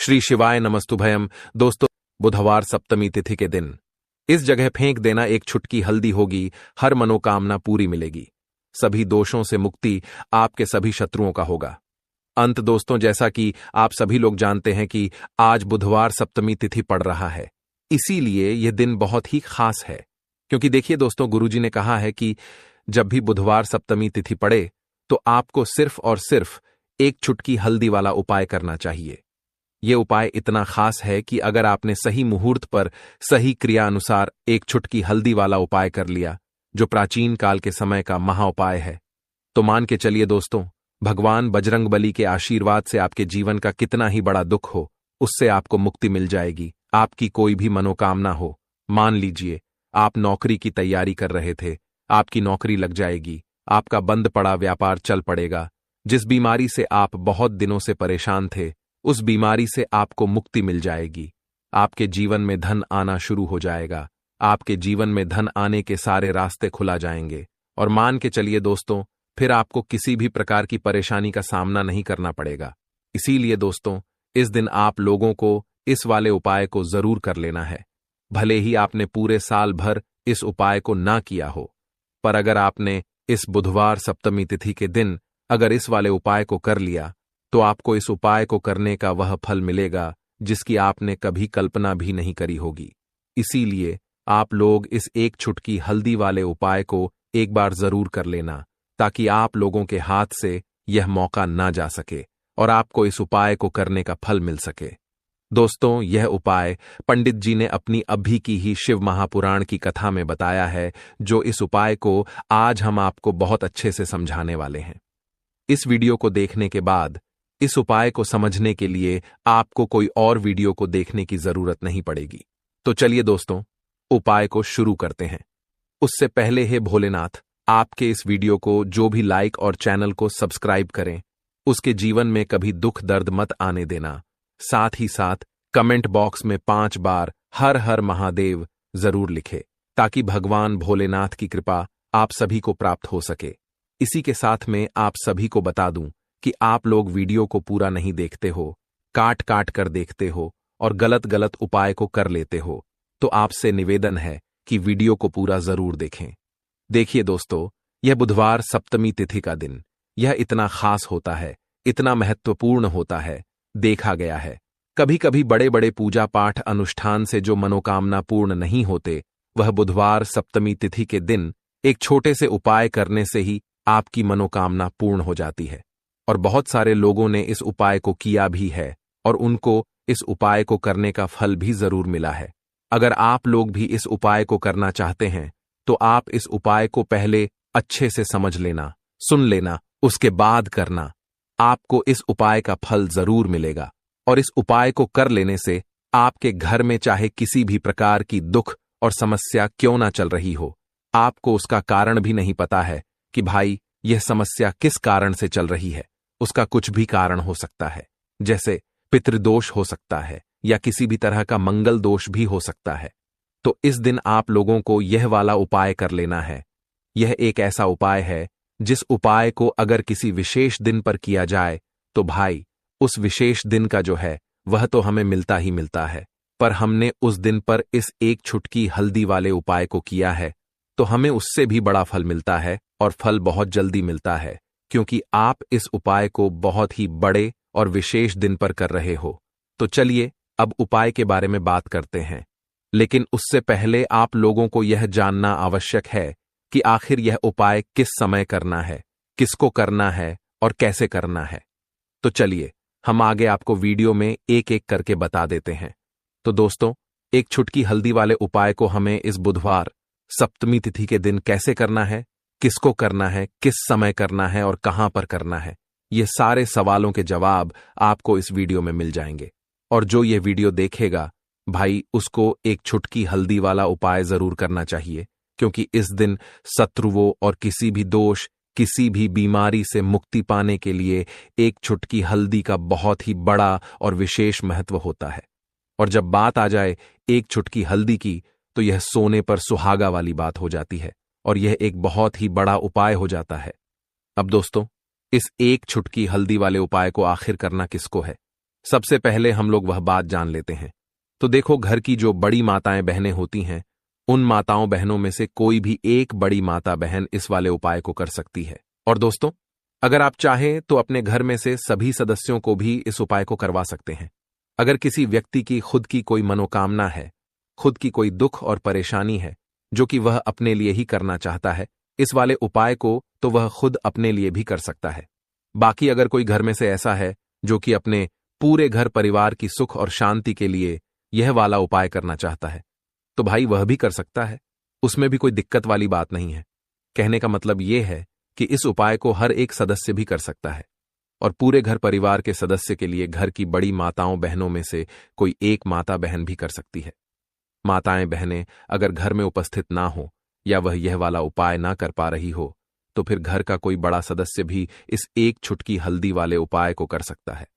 श्री शिवाय नमस्तुभयम। दोस्तों, बुधवार सप्तमी तिथि के दिन इस जगह फेंक देना एक छुटकी हल्दी होगी, हर मनोकामना पूरी मिलेगी। सभी दोषों से मुक्ति, आपके सभी शत्रुओं का होगा अंत। दोस्तों, जैसा कि आप सभी लोग जानते हैं कि आज बुधवार सप्तमी तिथि पड़ रहा है, इसीलिए यह दिन बहुत ही खास है। क्योंकि देखिए दोस्तों, गुरुजी ने कहा है कि जब भी बुधवार सप्तमी तिथि पड़े तो आपको सिर्फ और सिर्फ एक चुटकी हल्दी वाला उपाय करना चाहिए। यह उपाय इतना खास है कि अगर आपने सही मुहूर्त पर सही क्रिया अनुसार एक चुटकी हल्दी वाला उपाय कर लिया, जो प्राचीन काल के समय का महाउपाय है, तो मान के चलिए दोस्तों, भगवान बजरंगबली के आशीर्वाद से आपके जीवन का कितना ही बड़ा दुख हो, उससे आपको मुक्ति मिल जाएगी। आपकी कोई भी मनोकामना हो, मान लीजिए आप नौकरी की तैयारी कर रहे थे, आपकी नौकरी लग जाएगी, आपका बंद पड़ा व्यापार चल पड़ेगा। जिस बीमारी से आप बहुत दिनों से परेशान थे, उस बीमारी से आपको मुक्ति मिल जाएगी। आपके जीवन में धन आना शुरू हो जाएगा। आपके जीवन में धन आने के सारे रास्ते खुला जाएंगे। और मान के चलिए दोस्तों, फिर आपको किसी भी प्रकार की परेशानी का सामना नहीं करना पड़ेगा। इसीलिए दोस्तों, इस दिन आप लोगों को इस वाले उपाय को जरूर कर लेना है। भले ही आपने पूरे साल भर इस उपाय को ना किया हो, पर अगर आपने इस बुधवार सप्तमी तिथि के दिन अगर इस वाले उपाय को कर लिया, तो आपको इस उपाय को करने का वह फल मिलेगा जिसकी आपने कभी कल्पना भी नहीं करी होगी। इसीलिए आप लोग इस एक चुटकी हल्दी वाले उपाय को एक बार जरूर कर लेना, ताकि आप लोगों के हाथ से यह मौका ना जा सके और आपको इस उपाय को करने का फल मिल सके। दोस्तों, यह उपाय पंडित जी ने अपनी अभी की ही शिव महापुराण की कथा में बताया है, जो इस उपाय को आज हम आपको बहुत अच्छे से समझाने वाले हैं। इस वीडियो को देखने के बाद इस उपाय को समझने के लिए आपको कोई और वीडियो को देखने की जरूरत नहीं पड़ेगी। तो चलिए दोस्तों, उपाय को शुरू करते हैं। उससे पहले हे भोलेनाथ, आपके इस वीडियो को जो भी लाइक और चैनल को सब्सक्राइब करें, उसके जीवन में कभी दुख दर्द मत आने देना। साथ ही साथ कमेंट बॉक्स में 5 बार हर हर महादेव जरूर लिखे, ताकि भगवान भोलेनाथ की कृपा आप सभी को प्राप्त हो सके। इसी के साथ में आप सभी को बता दूं कि आप लोग वीडियो को पूरा नहीं देखते हो, काट काट कर देखते हो और गलत गलत उपाय को कर लेते हो, तो आपसे निवेदन है कि वीडियो को पूरा जरूर देखें। देखिए दोस्तों, यह बुधवार सप्तमी तिथि का दिन, यह इतना खास होता है, इतना महत्वपूर्ण होता है। देखा गया है, कभी कभी बड़े बड़े पूजा पाठ अनुष्ठान से जो मनोकामना पूर्ण नहीं होते, वह बुधवार सप्तमी तिथि के दिन एक छोटे से उपाय करने से ही आपकी मनोकामना पूर्ण हो जाती है। और बहुत सारे लोगों ने इस उपाय को किया भी है और उनको इस उपाय को करने का फल भी जरूर मिला है। अगर आप लोग भी इस उपाय को करना चाहते हैं, तो आप इस उपाय को पहले अच्छे से समझ लेना, सुन लेना, उसके बाद करना। आपको इस उपाय का फल जरूर मिलेगा। और इस उपाय को कर लेने से आपके घर में चाहे किसी भी प्रकार की दुख और समस्या क्यों ना चल रही हो, आपको उसका कारण भी नहीं पता है कि भाई यह समस्या किस कारण से चल रही है। उसका कुछ भी कारण हो सकता है, जैसे पितृदोष हो सकता है या किसी भी तरह का मंगल दोष भी हो सकता है। तो इस दिन आप लोगों को यह वाला उपाय कर लेना है। यह एक ऐसा उपाय है जिस उपाय को अगर किसी विशेष दिन पर किया जाए, तो भाई उस विशेष दिन का जो है वह तो हमें मिलता ही मिलता है। पर हमने उस दिन पर इस एक छुटकी हल्दी वाले उपाय को किया है, तो हमें उससे भी बड़ा फल मिलता है और फल बहुत जल्दी मिलता है, क्योंकि आप इस उपाय को बहुत ही बड़े और विशेष दिन पर कर रहे हो। तो चलिए अब उपाय के बारे में बात करते हैं। लेकिन उससे पहले आप लोगों को यह जानना आवश्यक है कि आखिर यह उपाय किस समय करना है, किसको करना है और कैसे करना है। तो चलिए हम आगे आपको वीडियो में एक एक करके बता देते हैं। तो दोस्तों, एक छुटकी हल्दी वाले उपाय को हमें इस बुधवार सप्तमी तिथि के दिन कैसे करना है, किसको करना है, किस समय करना है और कहां पर करना है, ये सारे सवालों के जवाब आपको इस वीडियो में मिल जाएंगे। और जो ये वीडियो देखेगा भाई, उसको एक छुटकी हल्दी वाला उपाय जरूर करना चाहिए, क्योंकि इस दिन शत्रुओं और किसी भी दोष, किसी भी बीमारी से मुक्ति पाने के लिए एक छुटकी हल्दी का बहुत ही बड़ा और विशेष महत्व होता है। और जब बात आ जाए एक छुटकी हल्दी की, तो यह सोने पर सुहागा वाली बात हो जाती है और यह एक बहुत ही बड़ा उपाय हो जाता है। अब दोस्तों, इस एक छुटकी हल्दी वाले उपाय को आखिर करना किसको है, सबसे पहले हम लोग वह बात जान लेते हैं। तो देखो, घर की जो बड़ी माताएं बहनें होती हैं, उन माताओं बहनों में से कोई भी एक बड़ी माता बहन इस वाले उपाय को कर सकती है। और दोस्तों, अगर आप चाहें तो अपने घर में से सभी सदस्यों को भी इस उपाय को करवा सकते हैं। अगर किसी व्यक्ति की खुद की कोई मनोकामना है, खुद की कोई दुख और परेशानी है जो कि वह अपने लिए ही करना चाहता है, इस वाले उपाय को तो वह खुद अपने लिए भी कर सकता है। बाकी अगर कोई घर में से ऐसा है जो कि अपने पूरे घर परिवार की सुख और शांति के लिए यह वाला उपाय करना चाहता है, तो भाई वह भी कर सकता है। उसमें भी कोई दिक्कत वाली बात नहीं है। कहने का मतलब यह है कि इस उपाय को हर एक सदस्य भी कर सकता है और पूरे घर परिवार के सदस्य के लिए घर की बड़ी माताओं बहनों में से कोई एक माता बहन भी कर सकती है। माताएं बहनें अगर घर में उपस्थित ना हो या वह यह वाला उपाय ना कर पा रही हो, तो फिर घर का कोई बड़ा सदस्य भी इस एक छुटकी हल्दी वाले उपाय को कर सकता है,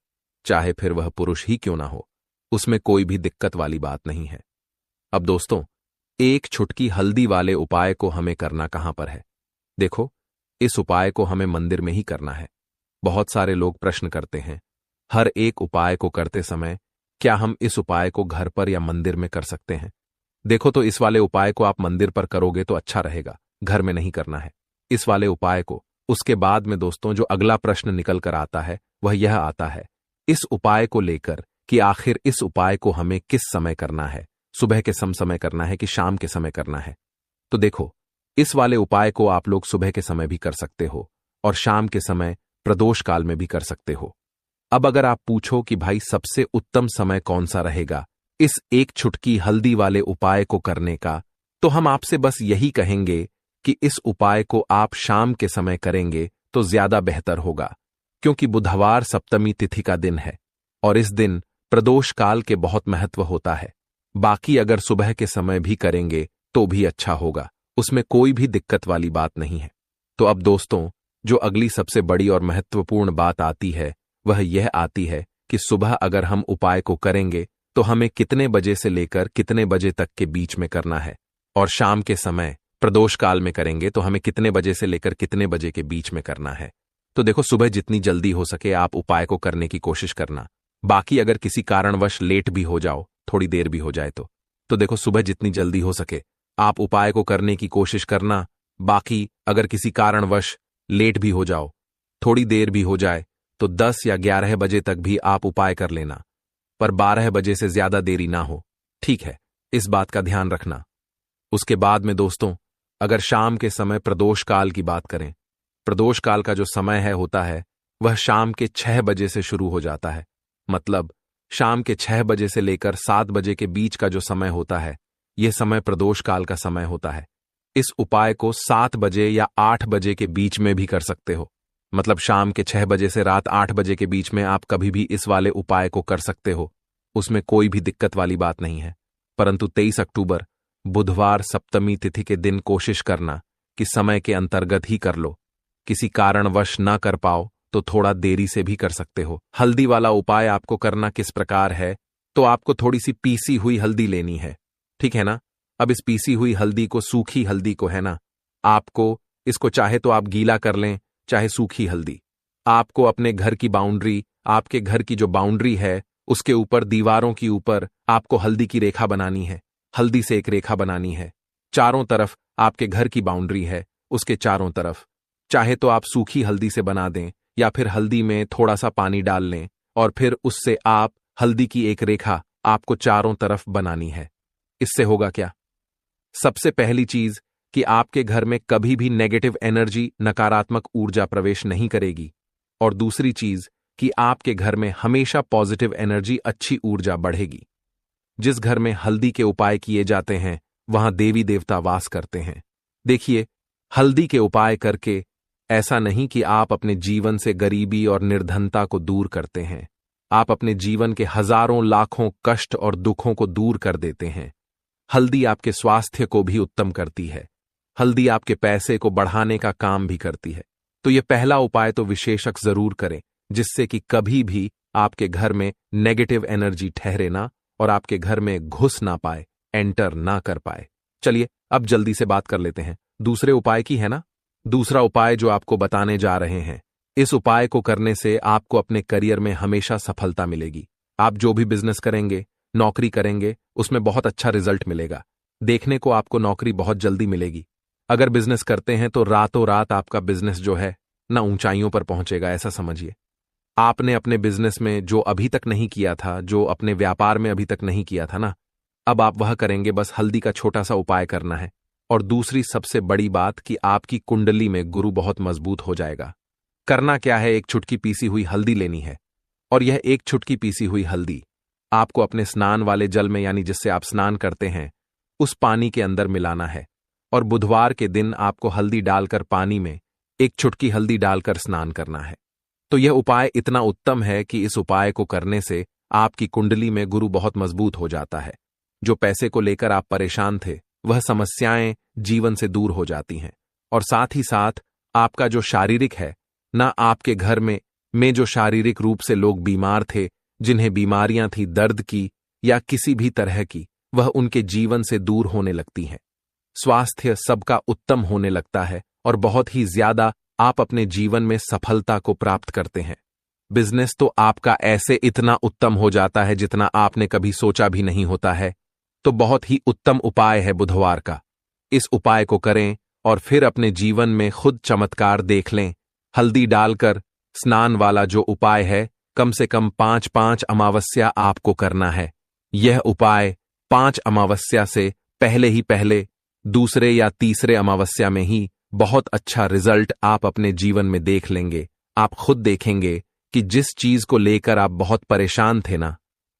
चाहे फिर वह पुरुष ही क्यों ना हो। उसमें कोई भी दिक्कत वाली बात नहीं है। अब दोस्तों, एक छुटकी हल्दी वाले उपाय को हमें करना कहां पर है? देखो, इस उपाय को हमें मंदिर में ही करना है। बहुत सारे लोग प्रश्न करते हैं, हर एक उपाय को करते समय क्या हम इस उपाय को घर पर या मंदिर में कर सकते हैं? देखो, तो इस वाले उपाय को आप मंदिर पर करोगे तो अच्छा रहेगा, घर में नहीं करना है इस वाले उपाय को। उसके बाद में दोस्तों, जो अगला प्रश्न निकल कर आता है वह यह आता है इस उपाय को लेकर कि आखिर इस उपाय को हमें किस समय करना है, सुबह के समय करना है कि शाम के समय करना है? तो देखो, इस वाले उपाय को आप लोग सुबह के समय भी कर सकते हो और शाम के समय प्रदोष काल में भी कर सकते हो। अब अगर आप पूछो कि भाई सबसे उत्तम समय कौन सा रहेगा इस एक छुटकी हल्दी वाले उपाय को करने का, तो हम आपसे बस यही कहेंगे कि इस उपाय को आप शाम के समय करेंगे तो ज्यादा बेहतर होगा, क्योंकि बुधवार सप्तमी तिथि का दिन है और इस दिन प्रदोष काल के बहुत महत्व होता है। बाकी अगर सुबह के समय भी करेंगे तो भी अच्छा होगा, उसमें कोई भी दिक्कत वाली बात नहीं है। तो अब दोस्तों, जो अगली सबसे बड़ी और महत्वपूर्ण बात आती है वह यह आती है कि सुबह अगर हम उपाय को करेंगे तो हमें कितने बजे से लेकर कितने बजे तक के बीच में करना है, और शाम के समय प्रदोष काल में करेंगे तो हमें कितने बजे से लेकर कितने बजे के बीच में करना है। तो देखो, सुबह जितनी जल्दी हो सके आप उपाय को करने की कोशिश करना। बाकी अगर किसी कारणवश लेट भी हो जाओ, थोड़ी देर भी हो जाए तो देखो, सुबह जितनी जल्दी हो सके आप उपाय को करने की कोशिश करना। बाकी अगर किसी कारणवश लेट भी हो जाओ, थोड़ी देर भी हो जाए, तो 10 या 11 बजे तक भी आप उपाय कर लेना, पर 12 बजे से ज्यादा देरी ना हो, ठीक है? इस बात का ध्यान रखना। उसके बाद में दोस्तों, अगर शाम के समय प्रदोष काल की बात करें, प्रदोष काल का जो समय होता है वह शाम के 6 बजे से शुरू हो जाता है। मतलब शाम के 6 बजे से लेकर 7 बजे के बीच का जो समय होता है, यह समय प्रदोष काल का समय होता है। इस उपाय को 7 बजे या 8 बजे के बीच में भी कर सकते हो। मतलब शाम के 6 बजे से रात 8 बजे के बीच में आप कभी भी इस वाले उपाय को कर सकते हो, उसमें कोई भी दिक्कत वाली बात नहीं है। परंतु 23 अक्टूबर बुधवार सप्तमी तिथि के दिन कोशिश करना कि समय के अंतर्गत ही कर लो। किसी कारणवश ना कर पाओ तो थोड़ा देरी से भी कर सकते हो। हल्दी वाला उपाय आपको करना किस प्रकार है, तो आपको थोड़ी सी पीसी हुई हल्दी लेनी है, ठीक है ना? अब इस पीसी हुई हल्दी को, सूखी हल्दी को है ना, आपको इसको चाहे तो आप गीला कर लें, चाहे सूखी हल्दी, आपको अपने घर की बाउंड्री, आपके घर की जो बाउंड्री है उसके ऊपर, दीवारों की ऊपर आपको हल्दी की रेखा बनानी है। हल्दी से एक रेखा बनानी है। चारों तरफ आपके घर की बाउंड्री है, उसके चारों तरफ चाहे तो आप सूखी हल्दी से बना दें या फिर हल्दी में थोड़ा सा पानी डाल लें और फिर उससे आप हल्दी की एक रेखा आपको चारों तरफ बनानी है। इससे होगा क्या? सबसे पहली चीज कि आपके घर में कभी भी नेगेटिव एनर्जी, नकारात्मक ऊर्जा प्रवेश नहीं करेगी, और दूसरी चीज कि आपके घर में हमेशा पॉजिटिव एनर्जी, अच्छी ऊर्जा बढ़ेगी। जिस घर में हल्दी के उपाय किए जाते हैं वहां देवी देवता वास करते हैं। देखिए, हल्दी के उपाय करके ऐसा नहीं कि आप अपने जीवन से गरीबी और निर्धनता को दूर करते हैं, आप अपने जीवन के हजारों लाखों कष्ट और दुखों को दूर कर देते हैं। हल्दी आपके स्वास्थ्य को भी उत्तम करती है। हल्दी आपके पैसे को बढ़ाने का काम भी करती है। तो यह पहला उपाय तो विशेषक जरूर करें, जिससे कि कभी भी आपके घर में नेगेटिव एनर्जी ठहरे ना और आपके घर में घुस ना पाए, एंटर ना कर पाए। चलिए अब जल्दी से बात कर लेते हैं दूसरे उपाय की, है ना? दूसरा उपाय जो आपको बताने जा रहे हैं, इस उपाय को करने से आपको अपने करियर में हमेशा सफलता मिलेगी। आप जो भी बिजनेस करेंगे, नौकरी करेंगे, उसमें बहुत अच्छा रिजल्ट मिलेगा। देखने को आपको नौकरी बहुत जल्दी मिलेगी। अगर बिजनेस करते हैं तो रातों रात आपका बिजनेस जो है ना ऊंचाइयों पर पहुंचेगा, ऐसा समझिए। आपने अपने बिजनेस में जो अभी तक नहीं किया था, जो अपने व्यापार में अभी तक नहीं किया था ना, अब आप वह करेंगे। बस हल्दी का छोटा सा उपाय करना है। और दूसरी सबसे बड़ी बात कि आपकी कुंडली में गुरु बहुत मजबूत हो जाएगा। करना क्या है, एक चुटकी पीसी हुई हल्दी लेनी है। और यह एक चुटकी पीसी हुई हल्दी आपको अपने स्नान वाले जल में, यानी जिससे आप स्नान करते हैं, उस पानी के अंदर मिलाना है। और बुधवार के दिन आपको हल्दी डालकर पानी में एक चुटकी हल्दी डालकर स्नान करना है। तो यह उपाय इतना उत्तम है कि इस उपाय को करने से आपकी कुंडली में गुरु बहुत मजबूत हो जाता है। जो पैसे को लेकर आप परेशान थे, वह समस्याएं जीवन से दूर हो जाती हैं। और साथ ही साथ आपका जो शारीरिक है ना, आपके घर में जो शारीरिक रूप से लोग बीमार थे, जिन्हें बीमारियां थी दर्द की या किसी भी तरह की, वह उनके जीवन से दूर होने लगती हैं। स्वास्थ्य सबका उत्तम होने लगता है और बहुत ही ज्यादा आप अपने जीवन में सफलता को प्राप्त करते हैं। बिजनेस तो आपका ऐसे इतना उत्तम हो जाता है जितना आपने कभी सोचा भी नहीं होता है। तो बहुत ही उत्तम उपाय है बुधवार का। इस उपाय को करें और फिर अपने जीवन में खुद चमत्कार देख लें। हल्दी डालकर स्नान वाला जो उपाय है, कम से कम 5-5 अमावस्या आपको करना है। यह उपाय 5 अमावस्या से पहले दूसरे या तीसरे अमावस्या में ही बहुत अच्छा रिजल्ट आप अपने जीवन में देख लेंगे। आप खुद देखेंगे कि जिस चीज को लेकर आप बहुत परेशान थे ना,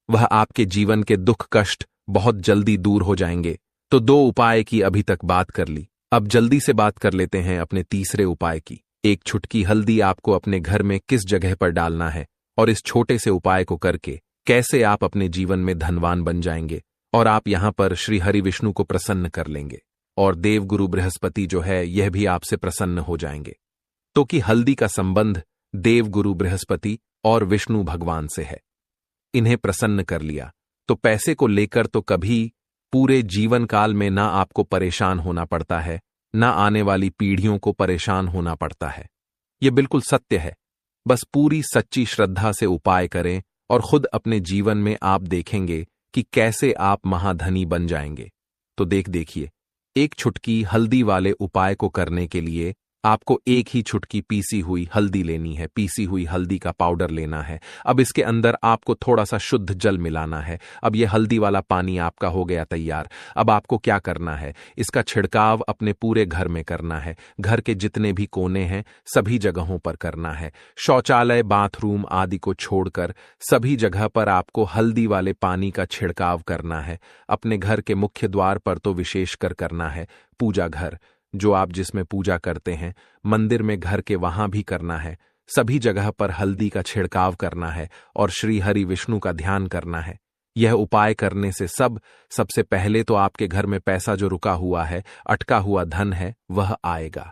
वह आपके जीवन के दुख कष्ट बहुत जल्दी दूर हो जाएंगे। तो 2 उपाय की अभी तक बात कर ली, अब जल्दी से बात कर लेते हैं अपने तीसरे उपाय की। एक चुटकी हल्दी आपको अपने घर में किस जगह पर डालना है और इस छोटे से उपाय को करके कैसे आप अपने जीवन में धनवान बन जाएंगे और आप यहां पर श्री हरि विष्णु को प्रसन्न कर लेंगे और देवगुरु बृहस्पति जो है यह भी आपसे प्रसन्न हो जाएंगे। तो कि हल्दी का संबंध देवगुरु बृहस्पति और विष्णु भगवान से है। इन्हें प्रसन्न कर लिया तो पैसे को लेकर तो कभी पूरे जीवन काल में ना आपको परेशान होना पड़ता है, ना आने वाली पीढ़ियों को परेशान होना पड़ता है। यह बिल्कुल सत्य है। बस पूरी सच्ची श्रद्धा से उपाय करें और खुद अपने जीवन में आप देखेंगे कि कैसे आप महाधनी बन जाएंगे। तो देखिए, एक चुटकी हल्दी वाले उपाय को करने के लिए आपको एक ही चुटकी पीसी हुई हल्दी लेनी है। पीसी हुई हल्दी का पाउडर लेना है। अब इसके अंदर आपको थोड़ा सा शुद्ध जल मिलाना है। अब यह हल्दी वाला पानी आपका हो गया तैयार। अब आपको क्या करना है, इसका छिड़काव अपने पूरे घर में करना है। घर के जितने भी कोने हैं सभी जगहों पर करना है। शौचालय, बाथरूम आदि को छोड़कर सभी जगह पर आपको हल्दी वाले पानी का छिड़काव करना है। अपने घर के मुख्य द्वार पर तो विशेषकर करना है। पूजा घर जो आप जिसमें पूजा करते हैं, मंदिर में घर के वहां भी करना है। सभी जगह पर हल्दी का छिड़काव करना है और श्री हरि विष्णु का ध्यान करना है। यह उपाय करने से सबसे पहले तो आपके घर में पैसा जो रुका हुआ है, अटका हुआ धन है, वह आएगा।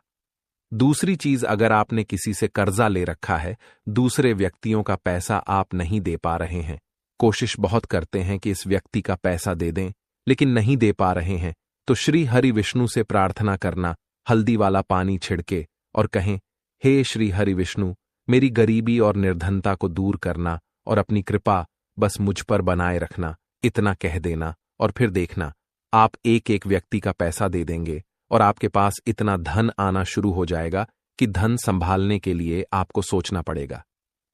दूसरी चीज, अगर आपने किसी से कर्जा ले रखा है, दूसरे व्यक्तियों का पैसा आप नहीं दे पा रहे हैं, कोशिश बहुत करते हैं कि इस व्यक्ति का पैसा दे दें, लेकिन नहीं दे पा रहे हैं, तो श्री हरि विष्णु से प्रार्थना करना, हल्दी वाला पानी छिड़के और कहें, हे श्री हरि विष्णु, मेरी गरीबी और निर्धनता को दूर करना और अपनी कृपा बस मुझ पर बनाए रखना। इतना कह देना और फिर देखना, आप एक एक व्यक्ति का पैसा दे देंगे और आपके पास इतना धन आना शुरू हो जाएगा कि धन संभालने के लिए आपको सोचना पड़ेगा।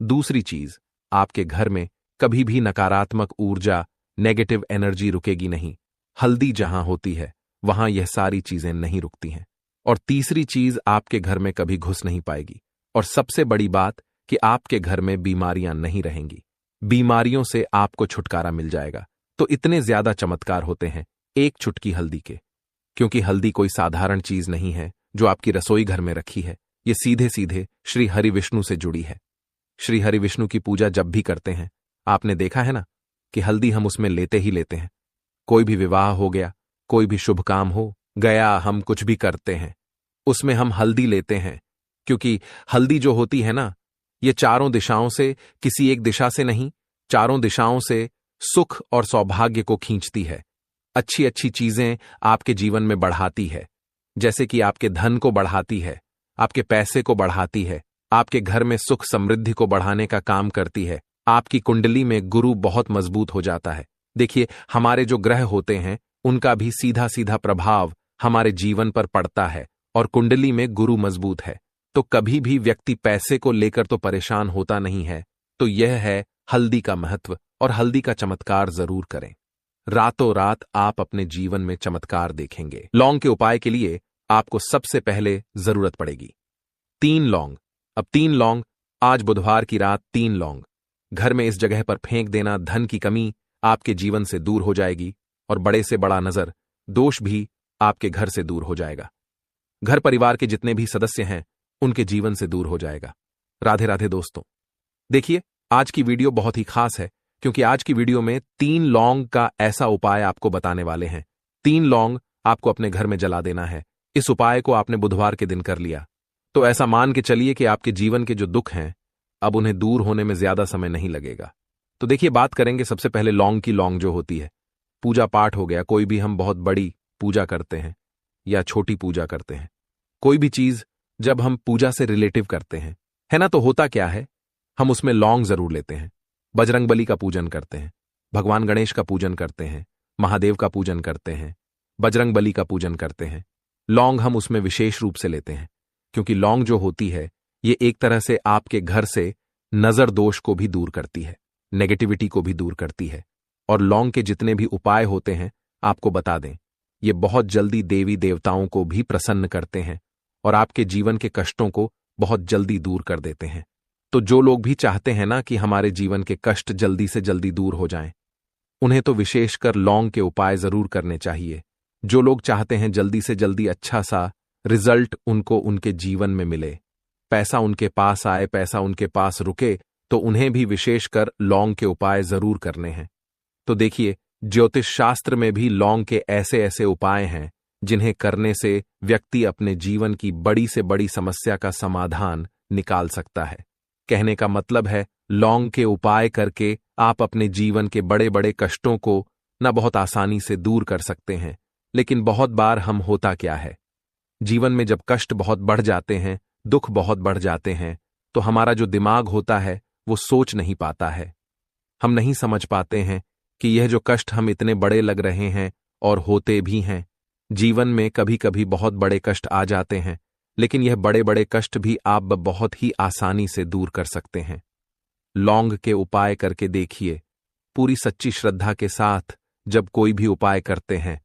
दूसरी चीज, आपके घर में कभी भी नकारात्मक ऊर्जा, नेगेटिव एनर्जी रुकेगी नहीं। हल्दी जहां होती है वहां यह सारी चीजें नहीं रुकती हैं। और तीसरी चीज, आपके घर में कभी घुस नहीं पाएगी। और सबसे बड़ी बात कि आपके घर में बीमारियां नहीं रहेंगी। बीमारियों से आपको छुटकारा मिल जाएगा। तो इतने ज्यादा चमत्कार होते हैं एक चुटकी हल्दी के, क्योंकि हल्दी कोई साधारण चीज नहीं है जो आपकी रसोई घर में रखी है। ये सीधे सीधे श्री हरि विष्णु से जुड़ी है। श्री हरि विष्णु की पूजा जब भी करते हैं, आपने देखा है ना कि हल्दी हम उसमें लेते ही लेते हैं। कोई भी विवाह हो गया, कोई भी शुभ काम हो गया, हम कुछ भी करते हैं उसमें हम हल्दी लेते हैं, क्योंकि हल्दी जो होती है ना, ये चारों दिशाओं से, किसी एक दिशा से नहीं, चारों दिशाओं से सुख और सौभाग्य को खींचती है। अच्छी अच्छी चीजें आपके जीवन में बढ़ाती है, जैसे कि आपके धन को बढ़ाती है, आपके पैसे को बढ़ाती है, आपके घर में सुख समृद्धि को बढ़ाने का काम करती है। आपकी कुंडली में गुरु बहुत मजबूत हो जाता है। देखिए, हमारे जो ग्रह होते हैं उनका भी सीधा सीधा प्रभाव हमारे जीवन पर पड़ता है, और कुंडली में गुरु मजबूत है तो कभी भी व्यक्ति पैसे को लेकर तो परेशान होता नहीं है। तो यह है हल्दी का महत्व, और हल्दी का चमत्कार जरूर करें। रातों रात आप अपने जीवन में चमत्कार देखेंगे। लौंग के उपाय के लिए आपको सबसे पहले जरूरत पड़ेगी 3 लौंग। अब 3 लौंग, आज बुधवार की रात 3 लौंग घर में इस जगह पर फेंक देना। धन की कमी आपके जीवन से दूर हो जाएगी, और बड़े से बड़ा नजर दोष भी आपके घर से दूर हो जाएगा। घर परिवार के जितने भी सदस्य हैं उनके जीवन से दूर हो जाएगा। राधे राधे दोस्तों। देखिए, आज की वीडियो बहुत ही खास है, क्योंकि आज की वीडियो में 3 लौंग का ऐसा उपाय आपको बताने वाले हैं। 3 लौंग आपको अपने घर में जला देना है। इस उपाय को आपने बुधवार के दिन कर लिया तो ऐसा मान के चलिए कि आपके जीवन के जो दुख हैं अब उन्हें दूर होने में ज्यादा समय नहीं लगेगा। तो देखिए, बात करेंगे सबसे पहले लौंग की। लौंग जो होती है, पूजा पाठ हो गया, कोई भी हम बहुत बड़ी पूजा करते हैं या छोटी पूजा करते हैं, कोई भी चीज जब हम पूजा से रिलेटिव करते हैं, है ना, तो होता क्या है, हम उसमें लौंग जरूर लेते हैं। बजरंगबली का पूजन करते हैं, भगवान गणेश का पूजन करते हैं, महादेव का पूजन करते हैं, बजरंगबली का पूजन करते हैं। लौंग हम उसमें विशेष रूप से लेते हैं, क्योंकि लौंग जो होती है ये एक तरह से आपके घर से नजर दोष को भी दूर करती है, नेगेटिविटी को भी दूर करती है। और लौंग के जितने भी उपाय होते हैं आपको बता दें, ये बहुत जल्दी देवी देवताओं को भी प्रसन्न करते हैं और आपके जीवन के कष्टों को बहुत जल्दी दूर कर देते हैं। तो जो लोग भी चाहते हैं ना कि हमारे जीवन के कष्ट जल्दी से जल्दी दूर हो जाएं, उन्हें तो विशेषकर लौंग के उपाय जरूर करने चाहिए। जो लोग चाहते हैं जल्दी से जल्दी अच्छा सा रिजल्ट उनको उनके जीवन में मिले, पैसा उनके पास आए, पैसा उनके पास रुके, तो उन्हें भी विशेषकर लौंग के उपाय जरूर करने हैं। तो देखिए, ज्योतिष शास्त्र में भी लौंग के ऐसे ऐसे उपाय हैं जिन्हें करने से व्यक्ति अपने जीवन की बड़ी से बड़ी समस्या का समाधान निकाल सकता है। कहने का मतलब है, लौंग के उपाय करके आप अपने जीवन के बड़े बड़े कष्टों को न बहुत आसानी से दूर कर सकते हैं। लेकिन बहुत बार हम होता क्या है, जीवन में जब कष्ट बहुत बढ़ जाते हैं, दुख बहुत बढ़ जाते हैं, तो हमारा जो दिमाग होता है वो सोच नहीं पाता है। हम नहीं समझ पाते हैं कि यह जो कष्ट हम इतने बड़े लग रहे हैं, और होते भी हैं। जीवन में कभी कभी बहुत बड़े कष्ट आ जाते हैं, लेकिन यह बड़े बड़े कष्ट भी आप बहुत ही आसानी से दूर कर सकते हैं। लौंग के उपाय करके देखिए। पूरी सच्ची श्रद्धा के साथ जब कोई भी उपाय करते हैं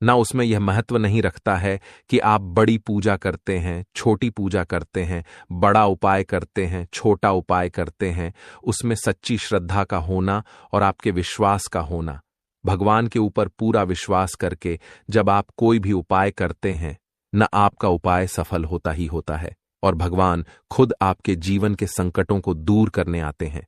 ना, उसमें यह महत्व नहीं रखता है कि आप बड़ी पूजा करते हैं, छोटी पूजा करते हैं, बड़ा उपाय करते हैं, छोटा उपाय करते हैं। उसमें सच्ची श्रद्धा का होना और आपके विश्वास का होना, भगवान के ऊपर पूरा विश्वास करके जब आप कोई भी उपाय करते हैं न, आपका उपाय सफल होता ही होता है, और भगवान खुद आपके जीवन के संकटों को दूर करने आते हैं।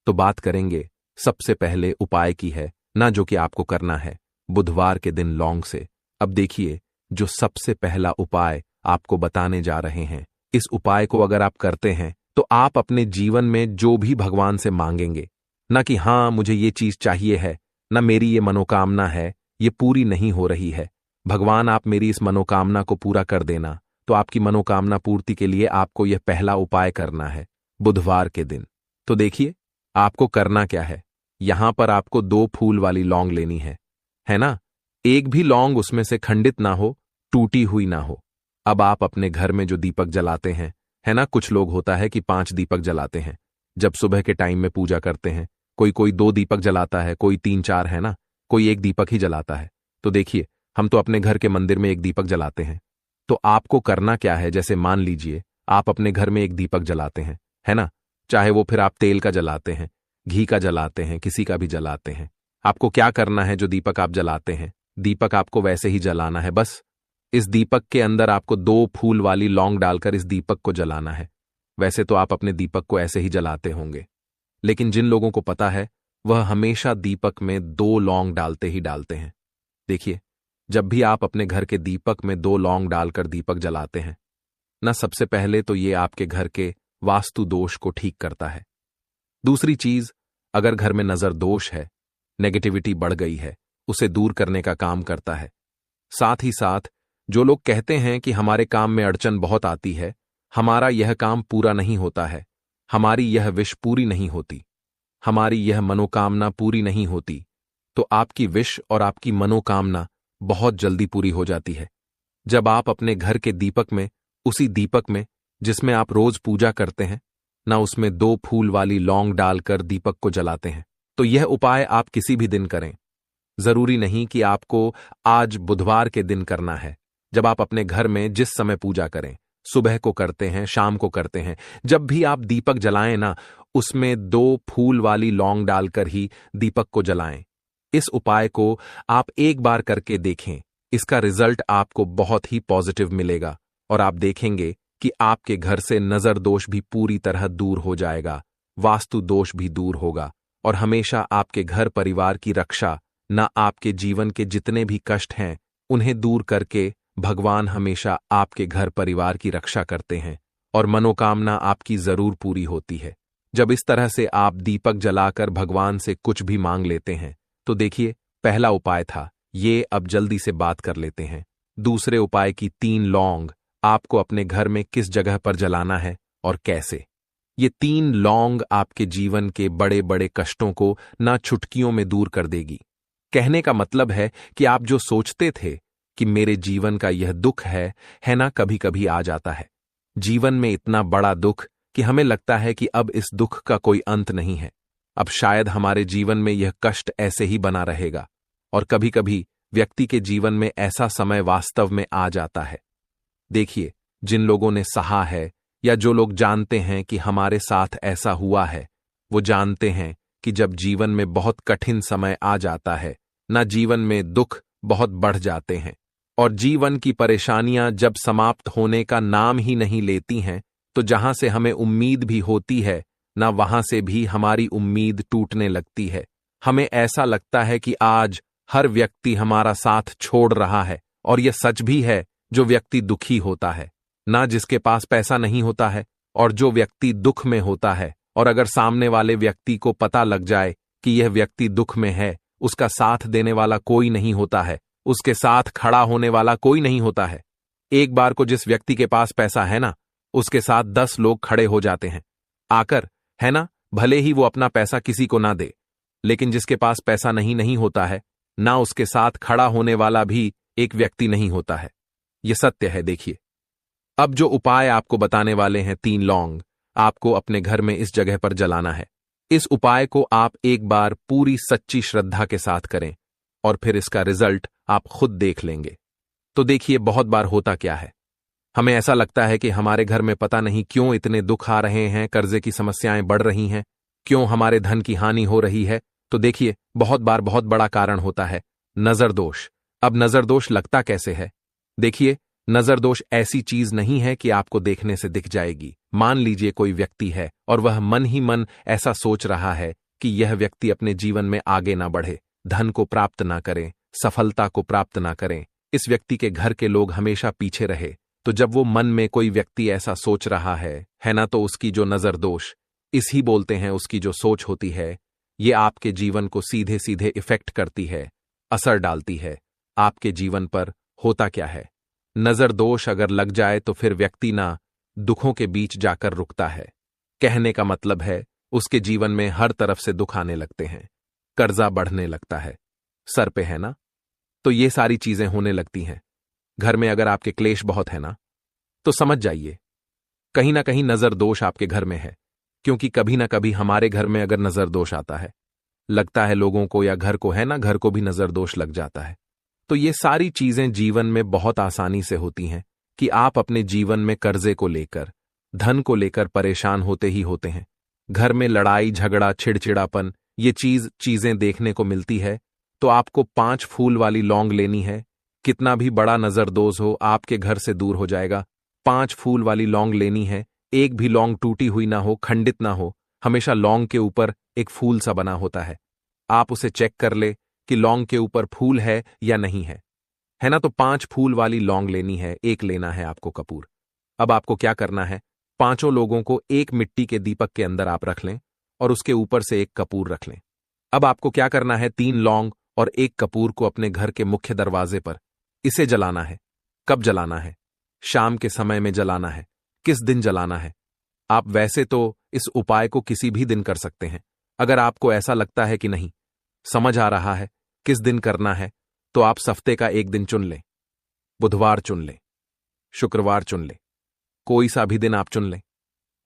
तो बात करेंगे सबसे पहले उपाय की है ना, जो कि आपको करना है बुधवार के दिन लौंग से। अब देखिए, जो सबसे पहला उपाय आपको बताने जा रहे हैं, इस उपाय को अगर आप करते हैं तो आप अपने जीवन में जो भी भगवान से मांगेंगे, ना कि हाँ मुझे ये चीज चाहिए है, ना मेरी ये मनोकामना है, ये पूरी नहीं हो रही है, भगवान आप मेरी इस मनोकामना को पूरा कर देना, तो आपकी मनोकामना पूर्ति के लिए आपको यह पहला उपाय करना है बुधवार के दिन। तो देखिए, आपको करना क्या है, यहां पर आपको 2 फूल वाली लौंग लेनी है ना। एक भी लौंग उसमें से खंडित ना हो, टूटी हुई ना हो। अब आप अपने घर में जो दीपक जलाते हैं, है ना, कुछ लोग होता है कि 5 दीपक जलाते हैं जब सुबह के टाइम में पूजा करते हैं। कोई 2 दीपक जलाता है, कोई 3-4, है ना, कोई 1 दीपक ही जलाता है। तो देखिए, हम तो अपने घर के मंदिर में 1 दीपक जलाते हैं। तो आपको करना क्या है, जैसे मान लीजिए आप अपने घर में 1 दीपक जलाते हैं, है ना, चाहे वो फिर आप तेल का जलाते हैं, घी का जलाते हैं, किसी का भी जलाते हैं। आपको क्या करना है, जो दीपक आप जलाते हैं, दीपक आपको वैसे ही जलाना है। बस इस दीपक के अंदर आपको 2 फूल वाली लौंग डालकर इस दीपक को जलाना है। वैसे तो आप अपने दीपक को ऐसे ही जलाते होंगे, लेकिन जिन लोगों को पता है वह हमेशा दीपक में 2 लौंग डालते ही डालते हैं। देखिए, जब भी आप अपने घर के दीपक में 2 लौंग डालकर दीपक जलाते हैं ना, सबसे पहले तो ये आपके घर के वास्तु दोष को ठीक करता है। दूसरी चीज, अगर घर में नजर दोष है, नेगेटिविटी बढ़ गई है, उसे दूर करने का काम करता है। साथ ही साथ जो लोग कहते हैं कि हमारे काम में अड़चन बहुत आती है, हमारा यह काम पूरा नहीं होता है, हमारी यह विश पूरी नहीं होती, हमारी यह मनोकामना पूरी नहीं होती तो आपकी विश और आपकी मनोकामना बहुत जल्दी पूरी हो जाती है। जब आप अपने घर के दीपक में, उसी दीपक में जिसमें आप रोज पूजा करते हैं, ना उसमें 2 फूल वाली लौंग डालकर दीपक को जलाते हैं, तो यह उपाय आप किसी भी दिन करें। जरूरी नहीं कि आपको आज बुधवार के दिन करना है। जब आप अपने घर में जिस समय पूजा करें, सुबह को करते हैं, शाम को करते हैं, जब भी आप दीपक जलाएं ना, उसमें 2 फूल वाली लौंग डालकर ही दीपक को जलाएं। इस उपाय को आप एक बार करके देखें। इसका रिजल्ट आपको बहुत ही पॉजिटिव मिलेगा और आप देखेंगे कि आपके घर से नजर दोष भी पूरी तरह दूर हो जाएगा, वास्तु दोष भी दूर होगा और हमेशा आपके घर परिवार की रक्षा, ना आपके जीवन के जितने भी कष्ट हैं उन्हें दूर करके भगवान हमेशा आपके घर परिवार की रक्षा करते हैं और मनोकामना आपकी जरूर पूरी होती है। जब इस तरह से आप दीपक जलाकर भगवान से कुछ भी मांग लेते हैं तो देखिए, पहला उपाय था ये, अब जल्दी से बात कर लेते हैं। दूसरे उपाय की 3 लौंग आपको अपने घर में किस जगह पर जलाना है और कैसे। ये 3 लौंग आपके जीवन के बड़े बड़े कष्टों को ना चुटकियों में दूर कर देगी। कहने का मतलब है कि आप जो सोचते थे कि मेरे जीवन का यह दुख है ना, कभी कभी आ जाता है जीवन में इतना बड़ा दुख कि हमें लगता है कि अब इस दुख का कोई अंत नहीं है, अब शायद हमारे जीवन में यह कष्ट ऐसे ही बना रहेगा। और कभी कभी व्यक्ति के जीवन में ऐसा समय वास्तव में आ जाता है। देखिए, जिन लोगों ने सहा है या जो लोग जानते हैं कि हमारे साथ ऐसा हुआ है, वो जानते हैं कि जब जीवन में बहुत कठिन समय आ जाता है ना, जीवन में दुख बहुत बढ़ जाते हैं और जीवन की परेशानियां जब समाप्त होने का नाम ही नहीं लेती हैं, तो जहां से हमें उम्मीद भी होती है ना, वहां से भी हमारी उम्मीद टूटने लगती है। हमें ऐसा लगता है कि आज हर व्यक्ति हमारा साथ छोड़ रहा है और यह सच भी है। जो व्यक्ति दुखी होता है ना, जिसके पास पैसा नहीं होता है, और जो व्यक्ति दुख में होता है, और अगर सामने वाले व्यक्ति को पता लग जाए कि यह व्यक्ति दुख में है, उसका साथ देने वाला कोई नहीं होता है, उसके साथ खड़ा होने वाला कोई नहीं होता है। एक बार को जिस व्यक्ति के पास पैसा है ना, उसके साथ 10 लोग खड़े हो जाते हैं आकर, है ना, भले ही वो अपना पैसा किसी को ना दे। लेकिन जिसके पास पैसा नहीं होता है ना, उसके साथ खड़ा होने वाला भी एक व्यक्ति नहीं होता है। यह सत्य है। देखिए, अब जो उपाय आपको बताने वाले हैं, 3 लौंग आपको अपने घर में इस जगह पर जलाना है। इस उपाय को आप एक बार पूरी सच्ची श्रद्धा के साथ करें और फिर इसका रिजल्ट आप खुद देख लेंगे। तो देखिए, बहुत बार होता क्या है, हमें ऐसा लगता है कि हमारे घर में पता नहीं क्यों इतने दुख आ रहे हैं, कर्जे की समस्याएं बढ़ रही हैं, क्यों हमारे धन की हानि हो रही है। तो देखिए, बहुत बार बहुत बड़ा कारण होता है नजर दोष। अब नजर दोष लगता कैसे है? देखिए, नजर दोष ऐसी चीज नहीं है कि आपको देखने से दिख जाएगी। मान लीजिए कोई व्यक्ति है और वह मन ही मन ऐसा सोच रहा है कि यह व्यक्ति अपने जीवन में आगे ना बढ़े, धन को प्राप्त ना करें, सफलता को प्राप्त ना करें, इस व्यक्ति के घर के लोग हमेशा पीछे रहे। तो जब वो मन में कोई व्यक्ति ऐसा सोच रहा है ना, तो उसकी जो नजर दोष, इसी बोलते हैं उसकी जो सोच होती है, ये आपके जीवन को सीधे सीधे इफेक्ट करती है, असर डालती है आपके जीवन पर। होता क्या है, नजर दोष अगर लग जाए तो फिर व्यक्ति ना दुखों के बीच जाकर रुकता है। कहने का मतलब है उसके जीवन में हर तरफ से दुख आने लगते हैं, कर्जा बढ़ने लगता है, सर पे है ना, तो ये सारी चीजें होने लगती हैं। घर में अगर आपके क्लेश बहुत है ना, तो समझ जाइए कहीं ना कहीं नजर दोष आपके घर में है। क्योंकि कभी ना कभी हमारे घर में अगर नजर दोष आता है, लगता है लोगों को या घर को, है ना, घर को भी नजर दोष लग जाता है। तो ये सारी चीजें जीवन में बहुत आसानी से होती हैं कि आप अपने जीवन में कर्जे को लेकर, धन को लेकर परेशान होते ही होते हैं। घर में लड़ाई झगड़ा, चिड़चिड़ापन, ये चीजें देखने को मिलती है। तो आपको 5 फूल वाली लौंग लेनी है। कितना भी बड़ा नजर दोष हो, आपके घर से दूर हो जाएगा। 5 फूल वाली लौंग लेनी है। एक भी लौंग टूटी हुई ना हो, खंडित ना हो, हमेशा लौंग के ऊपर एक फूल सा बना होता है। आप उसे चेक कर ले कि लौंग के ऊपर फूल है या नहीं है ना। तो 5 फूल वाली लौंग लेनी है, एक लेना है आपको कपूर। अब आपको क्या करना है, 5 लोगों को एक मिट्टी के दीपक के अंदर आप रख लें और उसके ऊपर से एक कपूर रख लें। अब आपको क्या करना है, 3 लौंग और एक कपूर को अपने घर के मुख्य दरवाजे पर इसे जलाना है। कब जलाना है? शाम के समय में जलाना है। किस दिन जलाना है? आप वैसे तो इस उपाय को किसी भी दिन कर सकते हैं, अगर आपको ऐसा लगता है कि नहीं समझ आ रहा है किस दिन करना है, तो आप हफ्ते का एक दिन चुन लें। बुधवार चुन लें, शुक्रवार चुन लें, कोई सा भी दिन आप चुन लें।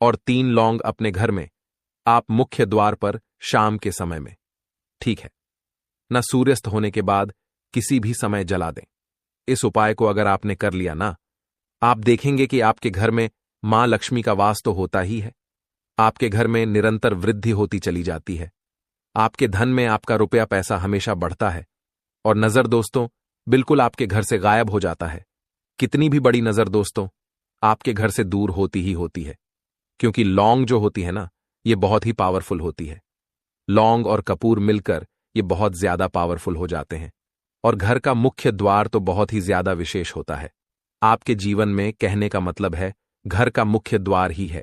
और 3 लौंग अपने घर में आप मुख्य द्वार पर शाम के समय में, ठीक है, न सूर्यास्त होने के बाद किसी भी समय जला दें। इस उपाय को अगर आपने कर लिया ना, आप देखेंगे कि आपके घर में मां लक्ष्मी का वास तो होता ही है, आपके घर में निरंतर वृद्धि होती चली जाती है, आपके धन में आपका रुपया पैसा हमेशा बढ़ता है, और नजर दोस्तों बिल्कुल आपके घर से गायब हो जाता है। कितनी भी बड़ी नजर दोस्तों आपके घर से दूर होती ही होती है, क्योंकि लौंग जो होती है ना, ये बहुत ही पावरफुल होती है। लौंग और कपूर मिलकर ये बहुत ज्यादा पावरफुल हो जाते हैं, और घर का मुख्य द्वार तो बहुत ही ज्यादा विशेष होता है। आपके जीवन में कहने का मतलब है घर का मुख्य द्वार ही है।